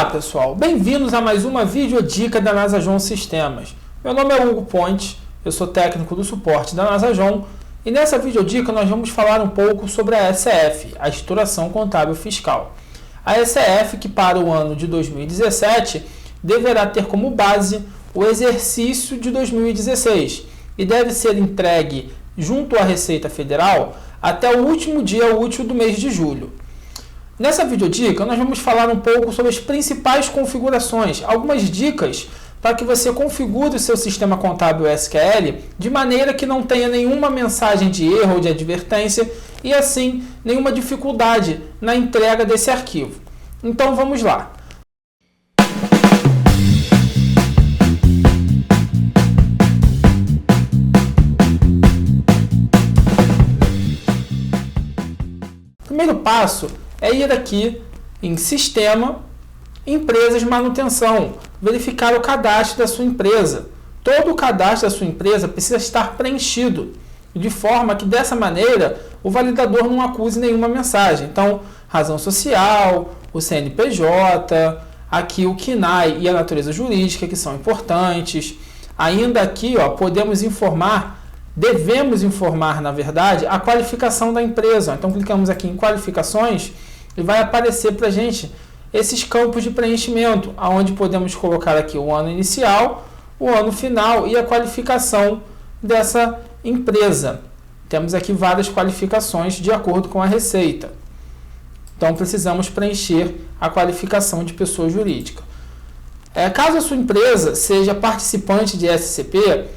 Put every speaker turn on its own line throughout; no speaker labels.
Olá pessoal, bem-vindos a mais uma videodica da Nasajon Sistemas. Meu nome é Hugo Pontes, eu sou técnico do suporte da Nasajon e nessa videodica nós vamos falar um pouco sobre a ECF, a Escrituração Contábil Fiscal. A ECF, que para o ano de 2017 deverá ter como base o exercício de 2016 e deve ser entregue junto à Receita Federal até o último dia útil do mês de julho. Nessa videodica, nós vamos falar um pouco sobre as principais configurações, algumas dicas para que você configure o seu sistema contábil SQL de maneira que não tenha nenhuma mensagem de erro ou de advertência e, assim, nenhuma dificuldade na entrega desse arquivo. Então, vamos lá. O primeiro passo é ir aqui em Sistema, Empresas de Manutenção, verificar o cadastro da sua empresa. Todo o cadastro da sua empresa precisa estar preenchido, de forma que dessa maneira o validador não acuse nenhuma mensagem. Então, razão social, o CNPJ, aqui o CNAE e a natureza jurídica, que são importantes. Ainda aqui, podemos informar, devemos informar, na verdade, a qualificação da empresa. Então, clicamos aqui em Qualificações e vai aparecer para a gente esses campos de preenchimento, onde podemos colocar aqui o ano inicial, o ano final e a qualificação dessa empresa. Temos aqui várias qualificações de acordo com a Receita. Então, precisamos preencher a qualificação de pessoa jurídica. Caso a sua empresa seja participante de SCP,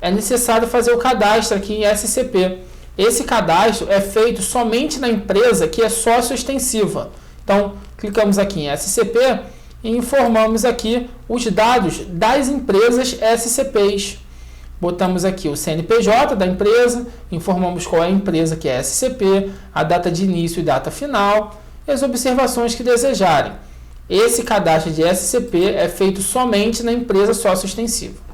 é necessário fazer o cadastro aqui em SCP. Esse cadastro é feito somente na empresa que é sócio extensiva. Então, clicamos aqui em SCP e informamos aqui os dados das empresas SCPs. Botamos aqui o CNPJ da empresa, informamos qual é a empresa que é SCP, a data de início e data final e as observações que desejarem. Esse cadastro de SCP é feito somente na empresa sócio extensiva.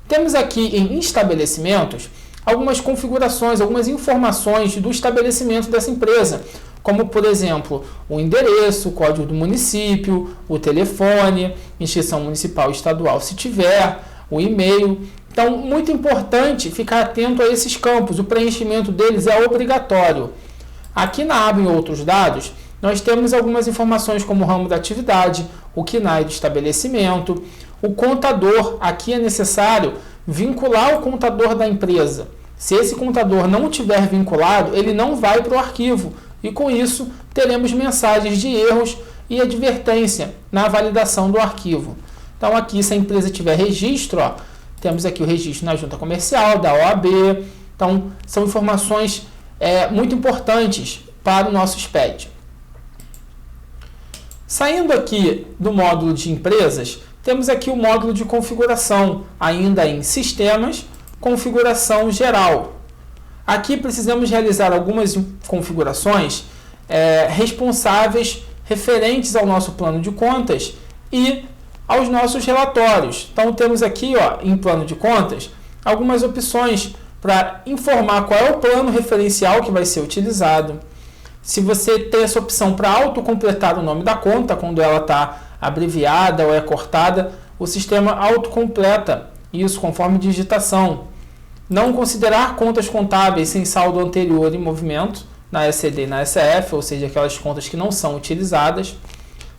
Temos aqui em estabelecimentos algumas configurações, algumas informações do estabelecimento dessa empresa, como, por exemplo, o endereço, o código do município, o telefone, instituição municipal e estadual, se tiver, o e-mail. Então, muito importante ficar atento a esses campos, o preenchimento deles é obrigatório. Aqui na aba em outros dados, nós temos algumas informações como o ramo da atividade, o CNAE do estabelecimento, o contador. Aqui é necessário vincular o contador da empresa. Se esse contador não estiver vinculado, ele não vai para o arquivo e com isso teremos mensagens de erros e advertência na validação do arquivo. Então aqui, se a empresa tiver registro, temos aqui o registro na junta comercial, da OAB. Então são informações muito importantes para o nosso SPED. Saindo aqui do módulo de empresas, temos aqui o módulo de configuração, ainda em Sistemas, Configuração Geral. Aqui precisamos realizar algumas configurações responsáveis referentes ao nosso plano de contas e aos nossos relatórios. Então temos aqui em plano de contas algumas opções para informar qual é o plano referencial que vai ser utilizado. Se você tem essa opção para autocompletar o nome da conta, quando ela está abreviada ou é cortada, o sistema autocompleta isso conforme digitação. Não considerar contas contábeis sem saldo anterior em movimento, na ECD e na ECF, ou seja, aquelas contas que não são utilizadas.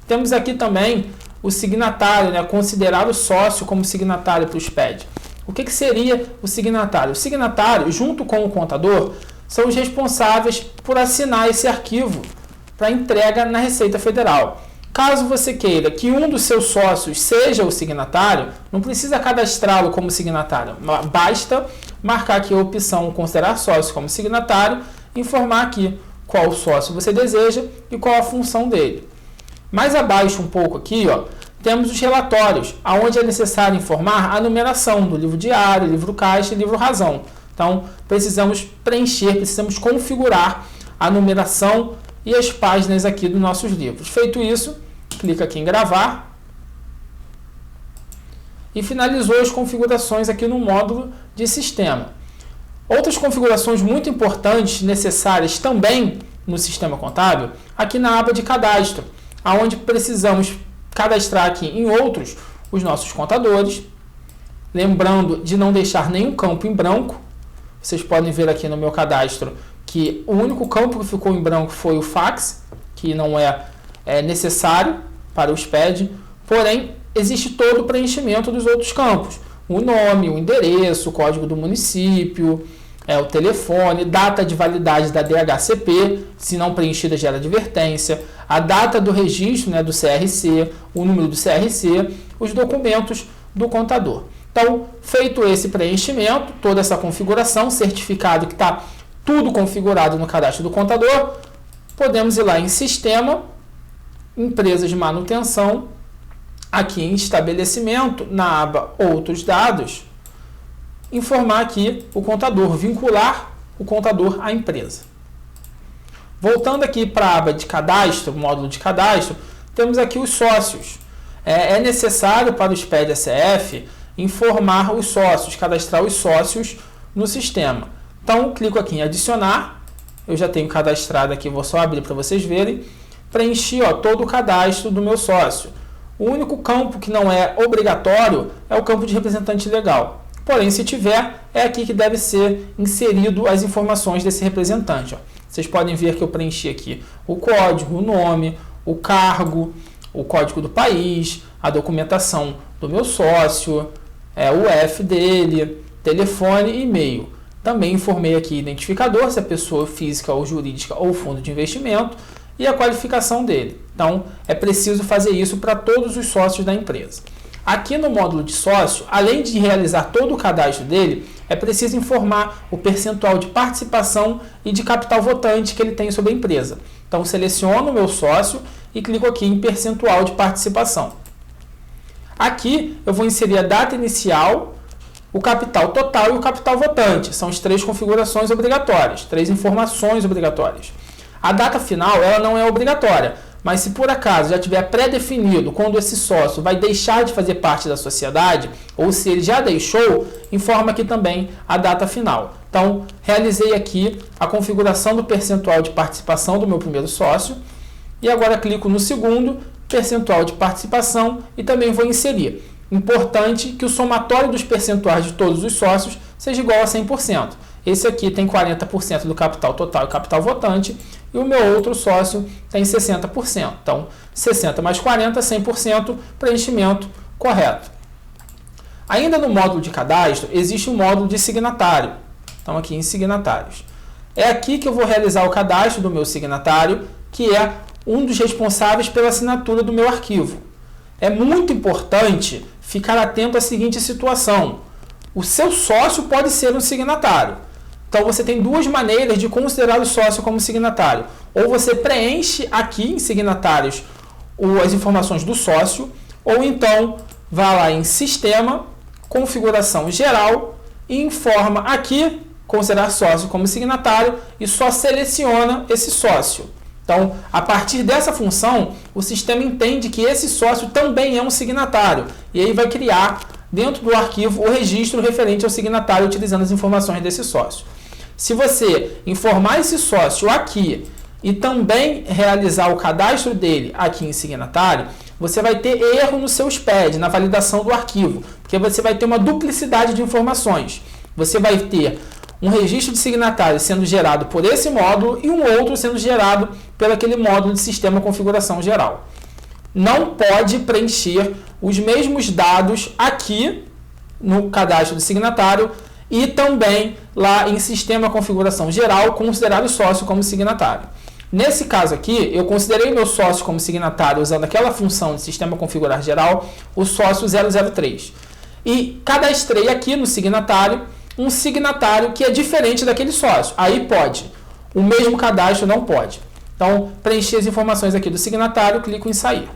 Temos aqui também o signatário, considerar o sócio como signatário para o SPED. O que seria o signatário? O signatário, junto com o contador, são os responsáveis por assinar esse arquivo para entrega na Receita Federal. Caso você queira que um dos seus sócios seja o signatário, não precisa cadastrá-lo como signatário, basta marcar aqui a opção considerar sócio como signatário, informar aqui qual sócio você deseja e qual a função dele. Mais abaixo um pouco aqui, temos os relatórios, onde é necessário informar a numeração do livro diário, livro caixa e livro razão. Então, precisamos preencher, precisamos configurar a numeração e as páginas aqui dos nossos livros. Feito isso, clica aqui em gravar e finalizou as configurações aqui no módulo de sistema. Outras configurações muito importantes, necessárias também no sistema contábil, aqui na aba de cadastro, onde precisamos cadastrar aqui em outros os nossos contadores. Lembrando de não deixar nenhum campo em branco. Vocês podem ver aqui no meu cadastro que o único campo que ficou em branco foi o fax, que não é necessário para o SPED, porém existe todo o preenchimento dos outros campos. O nome, o endereço, o código do município, o telefone, data de validade da DHCP, se não preenchida gera advertência, a data do registro, né, do CRC, o número do CRC, os documentos do contador. Então, feito esse preenchimento, toda essa configuração, certificado que está tudo configurado no cadastro do contador, podemos ir lá em Sistema, Empresas de Manutenção, aqui em Estabelecimento, na aba Outros Dados, informar aqui o contador, vincular o contador à empresa. Voltando aqui para a aba de cadastro, módulo de cadastro, temos aqui os sócios. É necessário para o SPED-SF informar os sócios, cadastrar os sócios no sistema. Então, clico aqui em adicionar, eu já tenho cadastrado aqui, vou só abrir para vocês verem, preenchi todo o cadastro do meu sócio. O único campo que não é obrigatório é o campo de representante legal. Porém, se tiver, é aqui que deve ser inserido as informações desse representante. Vocês podem ver que eu preenchi aqui o código, o nome, o cargo, o código do país, a documentação do meu sócio, o F dele, telefone e e-mail. Também informei aqui identificador, se é pessoa física ou jurídica ou fundo de investimento, e a qualificação dele. Então, é preciso fazer isso para todos os sócios da empresa. Aqui no módulo de sócio, além de realizar todo o cadastro dele, é preciso informar o percentual de participação e de capital votante que ele tem sobre a empresa. Então, seleciono o meu sócio e clico aqui em percentual de participação. Aqui eu vou inserir a data inicial, o capital total e o capital votante. São as três configurações obrigatórias, três informações obrigatórias. A data final ela não é obrigatória, mas se por acaso já tiver pré-definido quando esse sócio vai deixar de fazer parte da sociedade, ou se ele já deixou, informa aqui também a data final. Então, realizei aqui a configuração do percentual de participação do meu primeiro sócio, e agora clico no segundo, percentual de participação, e também vou inserir. Importante que o somatório dos percentuais de todos os sócios seja igual a 100%. Esse aqui tem 40% do capital total e capital votante, e o meu outro sócio tem 60%. Então, 60 mais 40, 100%, preenchimento correto. Ainda no módulo de cadastro, existe um módulo de signatário. Então, aqui em signatários. É aqui que eu vou realizar o cadastro do meu signatário, que é um dos responsáveis pela assinatura do meu arquivo. É muito importante ficar atento à seguinte situação. O seu sócio pode ser um signatário. Então, você tem duas maneiras de considerar o sócio como signatário. Ou você preenche aqui em signatários as informações do sócio, ou então vá lá em Sistema, Configuração Geral e informa aqui, considerar sócio como signatário e só seleciona esse sócio. Então, a partir dessa função, o sistema entende que esse sócio também é um signatário e aí vai criar dentro do arquivo o registro referente ao signatário utilizando as informações desse sócio. Se você informar esse sócio aqui e também realizar o cadastro dele aqui em signatário, você vai ter erro no seu SPED, na validação do arquivo, porque você vai ter uma duplicidade de informações. Você vai ter um registro de signatário sendo gerado por esse módulo e um outro sendo gerado pelo aquele módulo de sistema configuração geral. Não pode preencher os mesmos dados aqui no cadastro do signatário e também lá em sistema configuração geral, considerar o sócio como signatário. Nesse caso aqui, eu considerei meu sócio como signatário usando aquela função de sistema configurar geral, o sócio 003. E cadastrei aqui no signatário um signatário que é diferente daquele sócio. Aí pode. O mesmo cadastro não pode. Então, preenchi as informações aqui do signatário, clico em sair.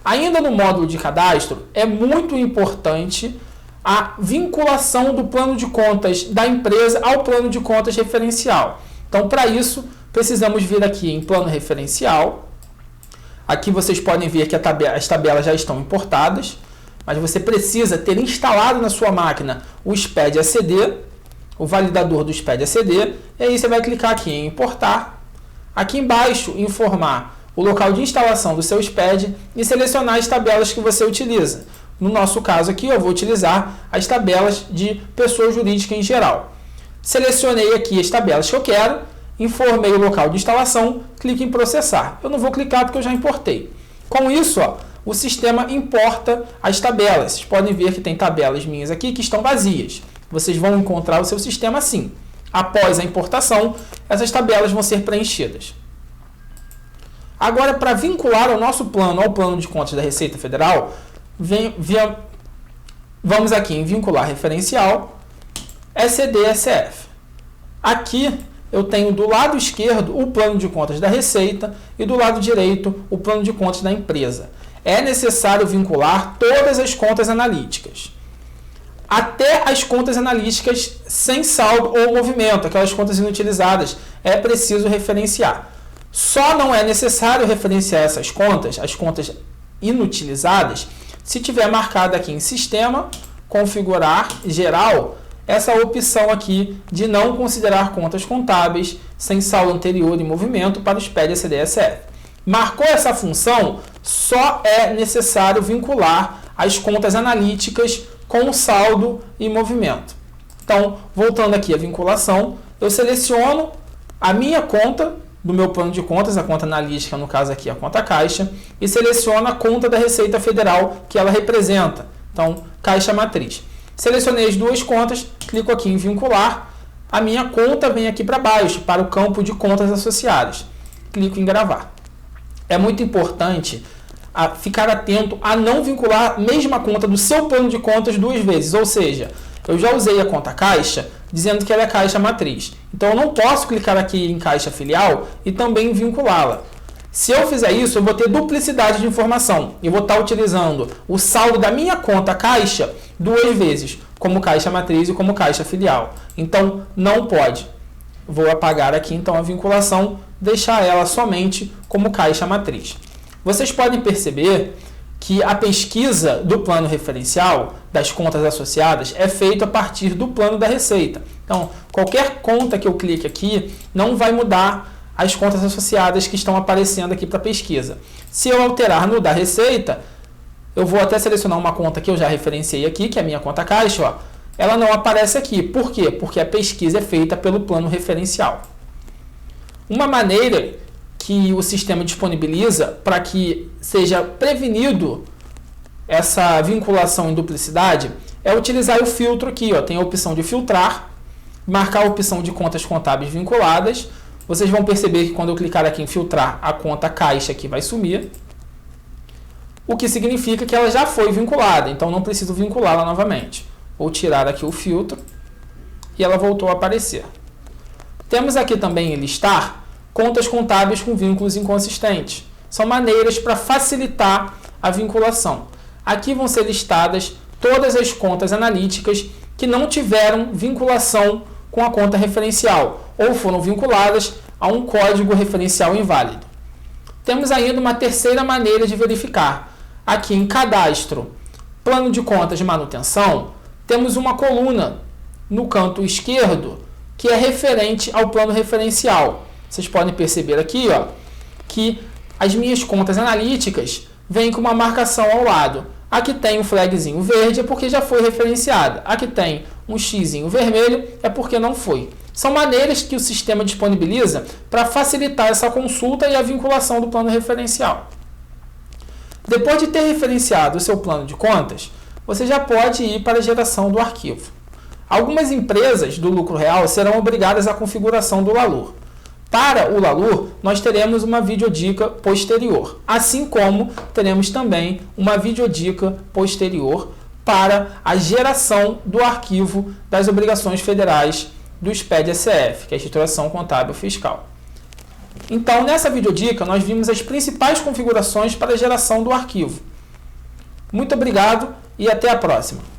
Ainda no módulo de cadastro, é muito importante a vinculação do plano de contas da empresa ao plano de contas referencial. Então, para isso, precisamos vir aqui em plano referencial. Aqui vocês podem ver que as tabelas já estão importadas, mas você precisa ter instalado na sua máquina o SPED-ACD, o validador do SPED-ACD, e aí você vai clicar aqui em importar. Aqui embaixo, informar o local de instalação do seu SPED e selecionar as tabelas que você utiliza. No nosso caso aqui, eu vou utilizar as tabelas de pessoa jurídica em geral. Selecionei aqui as tabelas que eu quero, informei o local de instalação, clique em processar. Eu não vou clicar porque eu já importei. Com isso, o sistema importa as tabelas. Vocês podem ver que tem tabelas minhas aqui que estão vazias. Vocês vão encontrar o seu sistema assim. Após a importação, essas tabelas vão ser preenchidas. Agora, para vincular o nosso plano ao plano de contas da Receita Federal, vamos aqui em vincular referencial, SCD-SF. Aqui eu tenho do lado esquerdo o plano de contas da Receita e do lado direito o plano de contas da empresa. É necessário vincular todas as contas analíticas, até as contas analíticas sem saldo ou movimento, aquelas contas inutilizadas, é preciso referenciar. Só não é necessário referenciar essas contas, as contas inutilizadas, se tiver marcado aqui em Sistema, Configurar, Geral, essa opção aqui de não considerar contas contábeis sem saldo anterior e movimento para o SPED SCD-SF. Marcou essa função, só é necessário vincular as contas analíticas com saldo e movimento. Então, voltando aqui à vinculação, eu seleciono a minha conta do meu plano de contas, a conta analítica, no caso aqui a conta caixa, e seleciono a conta da Receita Federal que ela representa. Então, caixa matriz. Selecionei as duas contas, clico aqui em vincular, a minha conta vem aqui para baixo, para o campo de contas associadas. Clico em gravar. É muito importante ficar atento a não vincular a mesma conta do seu plano de contas duas vezes, ou seja, eu já usei a conta caixa dizendo que ela é caixa matriz. Então eu não posso clicar aqui em caixa filial e também vinculá-la. Se eu fizer isso, eu vou ter duplicidade de informação. Eu vou estar utilizando o saldo da minha conta caixa duas vezes, como caixa matriz e como caixa filial. Então não pode. Vou apagar aqui então a vinculação, deixar ela somente como caixa matriz. Vocês podem perceber que a pesquisa do plano referencial das contas associadas é feita a partir do plano da Receita. Então, qualquer conta que eu clique aqui não vai mudar as contas associadas que estão aparecendo aqui para pesquisa. Se eu alterar no da Receita, eu vou até selecionar uma conta que eu já referenciei aqui, que é a minha conta caixa, ela não aparece aqui. Por quê? Porque a pesquisa é feita pelo plano referencial. Uma maneira que o sistema disponibiliza para que seja prevenido essa vinculação em duplicidade é utilizar o filtro aqui. Tem a opção de filtrar, marcar a opção de contas contábeis vinculadas. Vocês vão perceber que quando eu clicar aqui em filtrar, a conta caixa aqui vai sumir, o que significa que ela já foi vinculada, então não preciso vinculá-la novamente. Vou tirar aqui o filtro e ela voltou a aparecer. Temos aqui também em listar contas contábeis com vínculos inconsistentes. São maneiras para facilitar a vinculação. Aqui vão ser listadas todas as contas analíticas que não tiveram vinculação com a conta referencial ou foram vinculadas a um código referencial inválido. Temos ainda uma terceira maneira de verificar. Aqui em Cadastro, Plano de Contas de Manutenção, temos uma coluna no canto esquerdo que é referente ao plano referencial. Vocês podem perceber aqui que as minhas contas analíticas vêm com uma marcação ao lado. Aqui tem um flagzinho verde, é porque já foi referenciada. Aqui tem um xizinho vermelho, é porque não foi. São maneiras que o sistema disponibiliza para facilitar essa consulta e a vinculação do plano referencial. Depois de ter referenciado o seu plano de contas, você já pode ir para a geração do arquivo. Algumas empresas do lucro real serão obrigadas à configuração do LALUR. Para o LALUR, nós teremos uma videodica posterior, assim como teremos também uma videodica posterior para a geração do arquivo das obrigações federais do SPED-SF, que é a Escrituração Contábil Fiscal. Então, nessa videodica, nós vimos as principais configurações para a geração do arquivo. Muito obrigado e até a próxima!